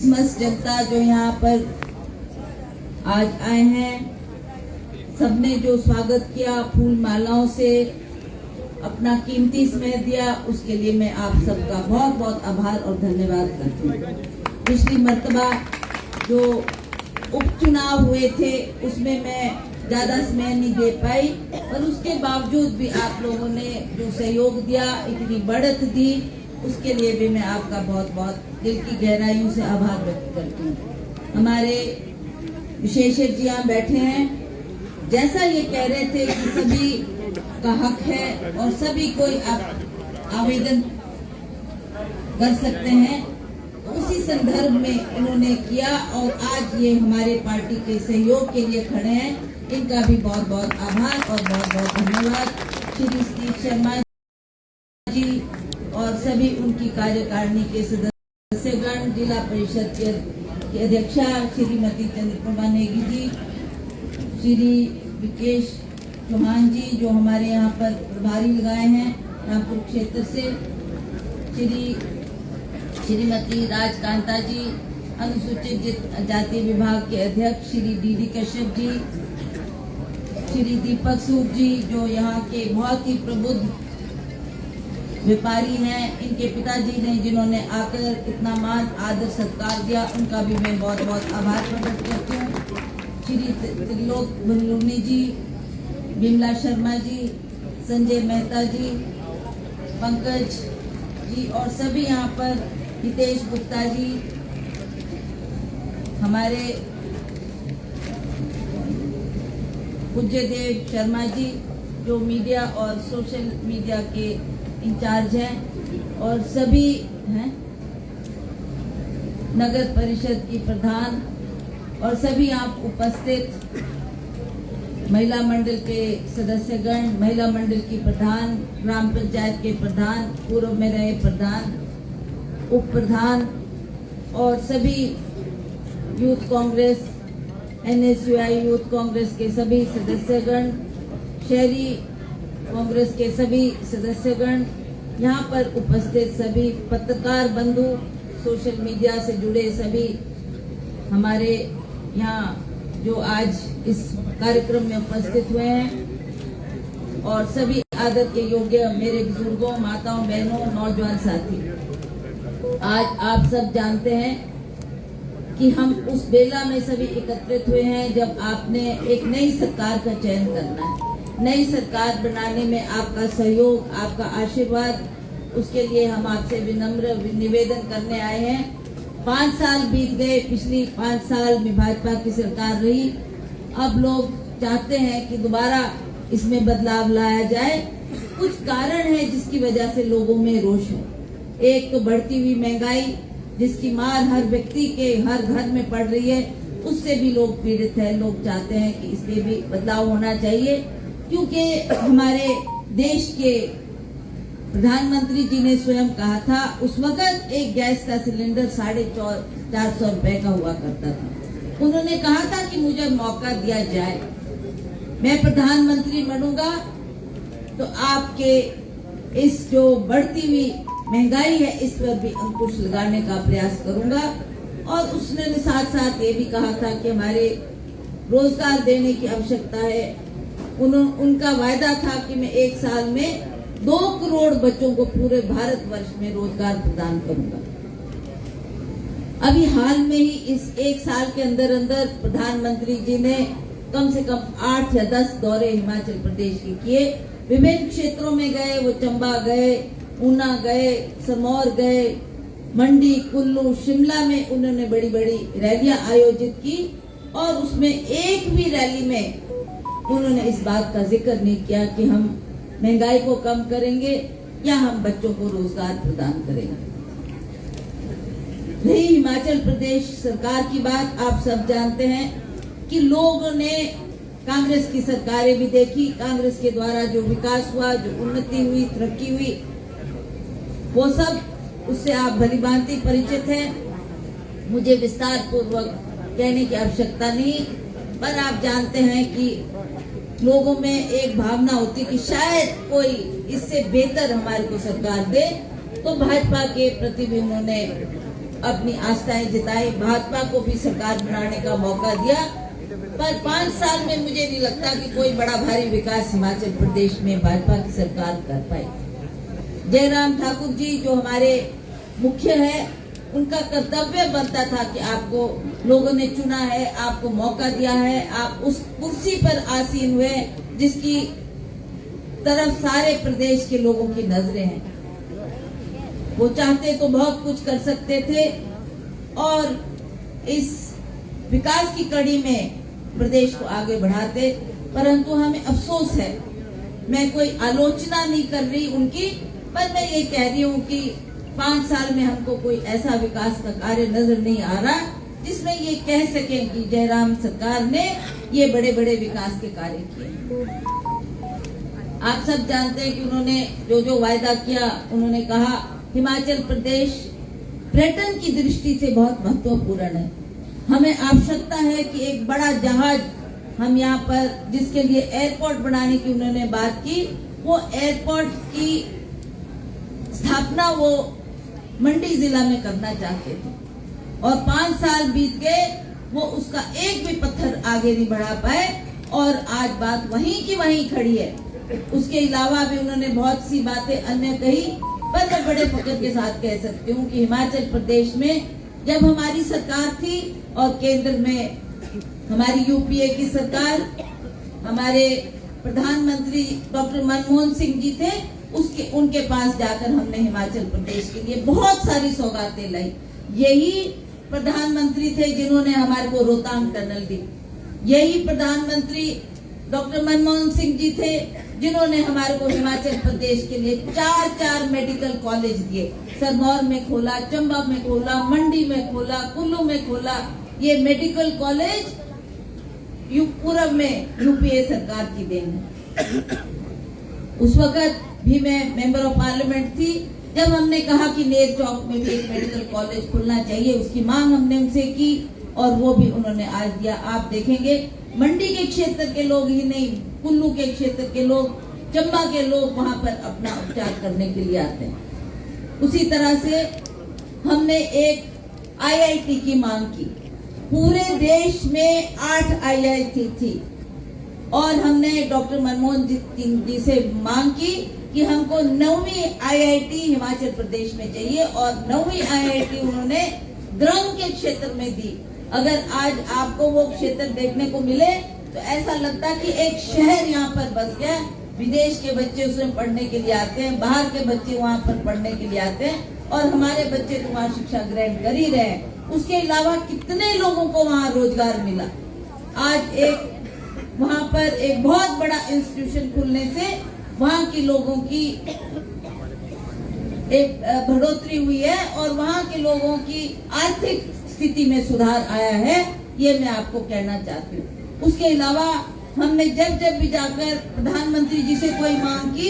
मस्त जनता जो यहाँ पर आज आए हैं, सबने जो स्वागत किया, फूल मालाओं से अपना कीमती समय दिया, उसके लिए मैं आप सबका बहुत बहुत आभार और धन्यवाद करती हूँ। पिछली मर्तबा जो उपचुनाव हुए थे उसमें मैं ज्यादा समय नहीं दे पाई, पर उसके बावजूद भी आप लोगों ने जो सहयोग दिया, इतनी बढ़त दी, उसके लिए भी मैं आपका बहुत बहुत दिल की गहराइयों से आभार व्यक्त करती हूँ। हमारे विशेषज्ञ यहाँ बैठे हैं, जैसा ये कह रहे थे कि सभी का हक है और सभी कोई आवेदन कर सकते हैं, उसी संदर्भ में इन्होंने किया और आज ये हमारे पार्टी के सहयोग के लिए खड़े हैं। इनका भी बहुत बहुत आभार और बहुत बहुत धन्यवाद। श्री स्टीव शर्मा जी और सभी उनकी कार्यकारिणी के सदस्यगण, जिला परिषद की अध्यक्षा श्रीमती चंद्रप्रभा नेगी जी, श्री विकेश चौहान जी जो हमारे यहाँ पर प्रभारी लगाए हैं रामपुर क्षेत्र से, श्रीमती राजकांता जी, अनुसूचित जाति विभाग के अध्यक्ष श्री डी कश्यप जी, श्री दीपक सूद जी जो यहाँ के बहुत ही प्रबुद्ध व्यापारी हैं, इनके पिताजी ने जिन्होंने आकर इतना मान आदर सत्कार दिया, उनका भी मैं बहुत बहुत आभार प्रकट करती हूँ। श्री त्रिलोक बलूनी जी, विमला शर्मा जी, संजय मेहता जी, पंकज जी और सभी यहाँ पर, हितेश गुप्ता जी, हमारे पूज्य देव शर्मा जी जो मीडिया और सोशल मीडिया के इंचार्ज हैं, और सभी हैं नगर परिषद की प्रधान और सभी आप उपस्थित महिला मंडल के सदस्यगण, महिला मंडल की प्रधान, ग्राम पंचायत के प्रधान, पूर्व में रहे प्रधान, उप प्रधान और सभी youth Congress, NSUI youth Congress के सभी सदस्यगण, शहरी कांग्रेस के सभी सदस्यगण, यहाँ पर उपस्थित सभी पत्रकार बंधु, सोशल मीडिया से जुड़े सभी हमारे यहाँ जो आज इस कार्यक्रम में उपस्थित हुए हैं, और सभी आदर के योग्य मेरे बुजुर्गों, माताओं, बहनों, नौजवान साथी, आज आप सब जानते हैं कि हम उस बेला में सभी एकत्रित हुए हैं जब आपने एक नई सरकार का चयन करना है। नई सरकार बनाने में आपका सहयोग, आपका आशीर्वाद, उसके लिए हम आपसे विनम्र निवेदन करने आए हैं। 5 साल बीत गए, पिछली 5 साल में भाजपा की सरकार रही, अब लोग चाहते हैं कि दोबारा इसमें बदलाव लाया जाए। कुछ कारण है जिसकी वजह से लोगों में रोष है। एक तो बढ़ती हुई महंगाई जिसकी मार हर व्यक्ति के हर घर में पड़ रही है, उससे भी लोग पीड़ित हैं। लोग चाहते हैं कि इसमें भी बदलाव होना चाहिए, क्योंकि हमारे देश के प्रधानमंत्री जी ने स्वयं कहा था, उस वक्त एक गैस का सिलेंडर 450 रुपए का हुआ करता था। उन्होंने कहा था कि मुझे मौका दिया जाए, मैं प्रधानमंत्री बनूंगा तो आपके इस जो बढ़ती हुई महंगाई है इस पर भी अंकुश लगाने का प्रयास करूंगा। और उसने साथ साथ ये भी कहा था कि हमारे रोजगार देने की आवश्यकता है। उनका वायदा था कि मैं 1 साल में 2 करोड़ बच्चों को पूरे भारतवर्ष में रोजगार प्रदान करूंगा। अभी हाल में ही इस 1 साल के अंदर अंदर प्रधानमंत्री जी ने कम से कम 8 या 10 दौरे हिमाचल प्रदेश के किए। विभिन्न क्षेत्रों में गए, वो चंबा गए, ऊना गए, सिरमौर गए, मंडी, कुल्लू, शिमला में उन्होंने बड़ी बड़ी रैलियां आयोजित की, और उसमें एक भी रैली में उन्होंने इस बात का जिक्र नहीं किया कि हम महंगाई को कम करेंगे या हम बच्चों को रोजगार प्रदान करेंगे। रही हिमाचल प्रदेश सरकार की बात, आप सब जानते हैं कि लोगों ने कांग्रेस की सरकारें भी देखी, कांग्रेस के द्वारा जो विकास हुआ, जो उन्नति हुई, तरक्की हुई, वो सब उससे आप भलीभांति परिचित हैं। मुझे विस्तार पूर्वक कहने की आवश्यकता नहीं, पर आप जानते हैं कि लोगों में एक भावना होती कि शायद कोई इससे बेहतर हमारे को सरकार दे, तो भाजपा के प्रति भी उन्होंने अपनी आस्थाएं जताई, भाजपा को भी सरकार बनाने का मौका दिया, पर 5 साल में मुझे नहीं लगता कि कोई बड़ा भारी विकास हिमाचल प्रदेश में भाजपा की सरकार कर पाई। जयराम ठाकुर जी जो हमारे मुख्य है, उनका कर्तव्य बनता था कि आपको लोगों ने चुना है, आपको मौका दिया है, आप उस कुर्सी पर आसीन हुए जिसकी तरफ सारे प्रदेश के लोगों की नजरें हैं। वो चाहते तो बहुत कुछ कर सकते थे और इस विकास की कड़ी में प्रदेश को आगे बढ़ाते, परंतु हमें अफसोस है, मैं कोई आलोचना नहीं कर रही उनकी, पर मैं ये कह रही हूँ कि 5 साल में हमको कोई ऐसा विकास का कार्य नजर नहीं आ रहा जिसमें ये कह सकें कि जयराम सरकार ने ये बड़े बड़े विकास के कार्य किए। आप सब जानते हैं कि उन्होंने जो जो वायदा किया, उन्होंने कहा हिमाचल प्रदेश पर्यटन की दृष्टि से बहुत महत्वपूर्ण है, हमें आवश्यकता है कि एक बड़ा जहाज हम यहाँ पर, जिसके लिए एयरपोर्ट बनाने की उन्होंने बात की, वो एयरपोर्ट की स्थापना वो मंडी जिला में करना चाहते थे और 5 साल बीत गए, वो उसका एक भी पत्थर आगे नहीं बढ़ा पाए और आज बात वहीं की वहीं खड़ी है। उसके अलावा भी उन्होंने बहुत सी बातें अन्य कही, पर मैं बड़े फख्र के साथ कह सकती हूँ कि हिमाचल प्रदेश में जब हमारी सरकार थी और केंद्र में हमारी यूपीए की सरकार, हमारे प्रधानमंत्री डॉक्टर मनमोहन सिंह जी थे, उनके पास जाकर हमने हिमाचल प्रदेश के लिए बहुत सारी सौगातें लाई। यही प्रधानमंत्री थे जिन्होंने हमारे को रोहतांग टनल दी, यही प्रधानमंत्री डॉक्टर मनमोहन सिंह जी थे जिन्होंने हमारे को हिमाचल प्रदेश के लिए 4 मेडिकल कॉलेज दिए, सिरमौर में खोला, चंबा में खोला, मंडी में खोला, कुल्लू में खोला। ये मेडिकल कॉलेज पूर्व में यूपीए सरकार की देन है। उस वक्त भी मैं मेंबर ऑफ पार्लियामेंट थी जब हमने कहा कि नेर चौक में भी एक मेडिकल कॉलेज खुलना चाहिए, उसकी मांग हमने उनसे की और वो भी उन्होंने आज दिया। आप देखेंगे मंडी के क्षेत्र के लोग ही नहीं, कुल्लू के क्षेत्र के लोग, चंबा के लोग वहां पर अपना उपचार करने के लिए आते हैं। उसी तरह से हमने एक आईआईटी की मांग की, पूरे देश में 8 आईआईटी थी और हमने डॉक्टर मनमोहन जी से मांग की कि हमको 9वीं आईआईटी हिमाचल प्रदेश में चाहिए और 9वीं आईआईटी उन्होंने द्रंग के क्षेत्र में दी। अगर आज आपको वो क्षेत्र देखने को मिले तो ऐसा लगता कि एक शहर यहाँ पर बस गया, विदेश के बच्चे उसमें पढ़ने के लिए आते हैं, बाहर के बच्चे वहाँ पर पढ़ने के लिए आते हैं और हमारे बच्चे तो वहाँ शिक्षा ग्रहण कर ही रहे हैं। उसके अलावा कितने लोगों को वहाँ रोजगार मिला। आज एक वहाँ पर एक बहुत बड़ा इंस्टीट्यूशन खुलने से वहाँ की लोगों की एक बढ़ोतरी हुई है और वहाँ के लोगों की आर्थिक स्थिति में सुधार आया है, ये मैं आपको कहना चाहती हूँ। उसके अलावा हमने जब भी जाकर प्रधानमंत्री जी से कोई मांग की,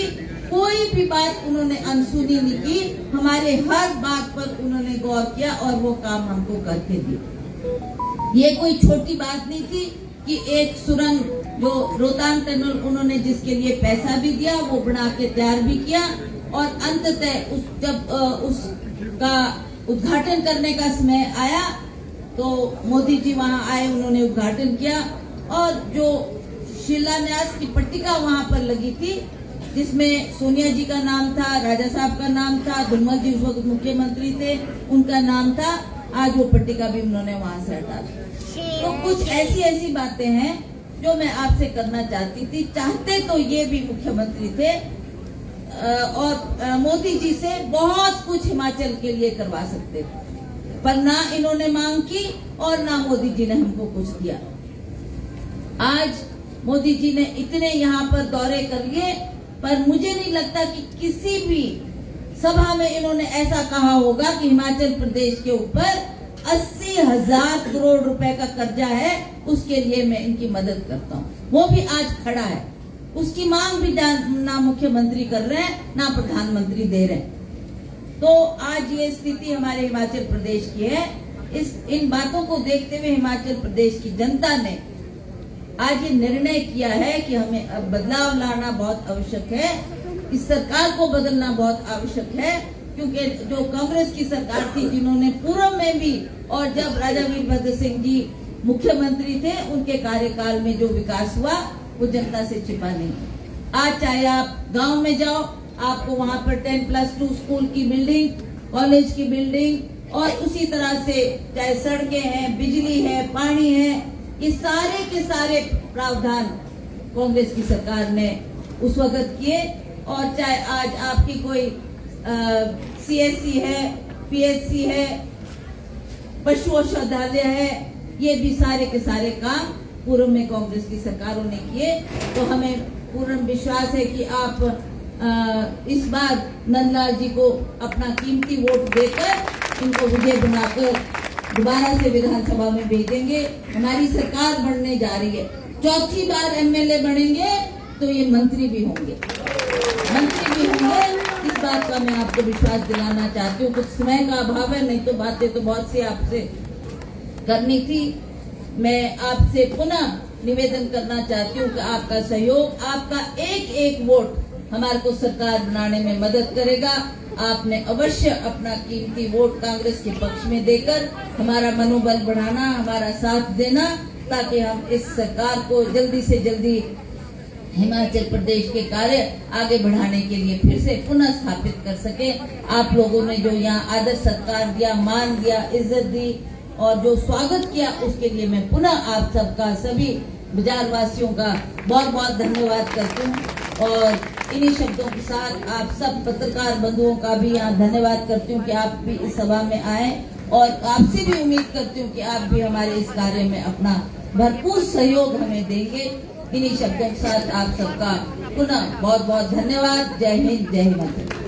कोई भी बात उन्होंने अनसुनी नहीं की, हमारे हर बात पर उन्होंने गौर किया और वो काम हमको करके दिए। ये कोई छोटी बात नहीं थी कि एक सुरंग जो रोहतांग टनल उन्होंने जिसके लिए पैसा भी दिया, वो बना के तैयार भी किया और अंततः जब उसका उद्घाटन करने का समय आया तो मोदी जी वहां आए, उन्होंने उद्घाटन किया और जो शिलान्यास की पट्टिका वहां पर लगी थी जिसमें सोनिया जी का नाम था, राजा साहब का नाम था, धनवल जी उस वक्त मुख्यमंत्री थे, उनका नाम था, आज वो पट्टिका भी उन्होंने वहां से हटा दी। तो कुछ ऐसी बातें हैं जो मैं आपसे करना चाहती थी। चाहते तो ये भी मुख्यमंत्री थे और मोदी जी से बहुत कुछ हिमाचल के लिए करवा सकते थे, पर ना इन्होंने मांग की और ना मोदी जी ने हमको कुछ दिया। आज मोदी जी ने इतने यहाँ पर दौरे कर लिए, पर मुझे नहीं लगता कि किसी भी सभा में इन्होंने ऐसा कहा होगा कि हिमाचल प्रदेश के ऊपर 80,000 करोड़ रुपए का कर्जा है, उसके लिए मैं इनकी मदद करता हूँ। वो भी आज खड़ा है, उसकी मांग भी ना मुख्यमंत्री कर रहे हैं ना प्रधानमंत्री दे रहे हैं। तो आज ये स्थिति हमारे हिमाचल प्रदेश की है। इन बातों को देखते हुए हिमाचल प्रदेश की जनता ने आज ये निर्णय किया है कि हमें अब बदलाव लाना बहुत आवश्यक है, इस सरकार को बदलना बहुत आवश्यक है, क्योंकि जो कांग्रेस की सरकार थी, जिन्होंने पूर्व में भी और जब राजा वीरभद्र सिंह जी मुख्यमंत्री थे, उनके कार्यकाल में जो विकास हुआ वो जनता से छिपा नहीं। आज चाहे आप गांव में जाओ, आपको वहां पर 10+2 स्कूल की बिल्डिंग, कॉलेज की बिल्डिंग और उसी तरह से चाहे सड़कें हैं, बिजली है, पानी है, ये सारे के सारे प्रावधान कांग्रेस की सरकार ने उस वक्त किए। और चाहे आज आपकी कोई CSC है, PHC है, पशु औषधालय है, ये भी सारे के सारे काम पूर्व में कांग्रेस की सरकारों ने किए। तो हमें पूर्ण विश्वास है कि आप इस बार नंदलाल जी को अपना कीमती वोट देकर इनको विजय बनाकर दोबारा से विधानसभा में भेजेंगे। हमारी सरकार बढ़ने जा रही है, चौथी बार MLA बनेंगे तो ये मंत्री भी होंगे। इस बात का मैं आपको विश्वास दिलाना चाहती हूँ। कुछ समय का अभाव है, नहीं तो बातें तो बहुत सी आपसे करनी थी। मैं आपसे पुनः निवेदन करना चाहती हूँ कि आपका सहयोग, आपका एक एक वोट हमारे को सरकार बनाने में मदद करेगा। आपने अवश्य अपना कीमती वोट कांग्रेस के पक्ष में देकर हमारा मनोबल बढ़ाना, हमारा साथ देना, ताकि हम इस सरकार को जल्दी से जल्दी हिमाचल प्रदेश के कार्य आगे बढ़ाने के लिए फिर से पुनः स्थापित कर सके। आप लोगों ने जो यहाँ आदर सत्कार दिया, मान दिया, इज्जत दी और जो स्वागत किया, उसके लिए मैं पुनः आप सबका, सभी बाजार वासियों का बहुत बहुत धन्यवाद करती हूँ। और इन्हीं शब्दों के साथ आप सब पत्रकार बंधुओं का भी यहाँ धन्यवाद करती हूँ कि आप भी इस सभा में आए, और आपसे भी उम्मीद करती हूँ कि आप भी हमारे इस कार्य में अपना भरपूर सहयोग हमें देंगे। इन्हीं शब्दों के साथ आप सबका पुनः बहुत बहुत धन्यवाद। जय हिंद, जय हिमाचल।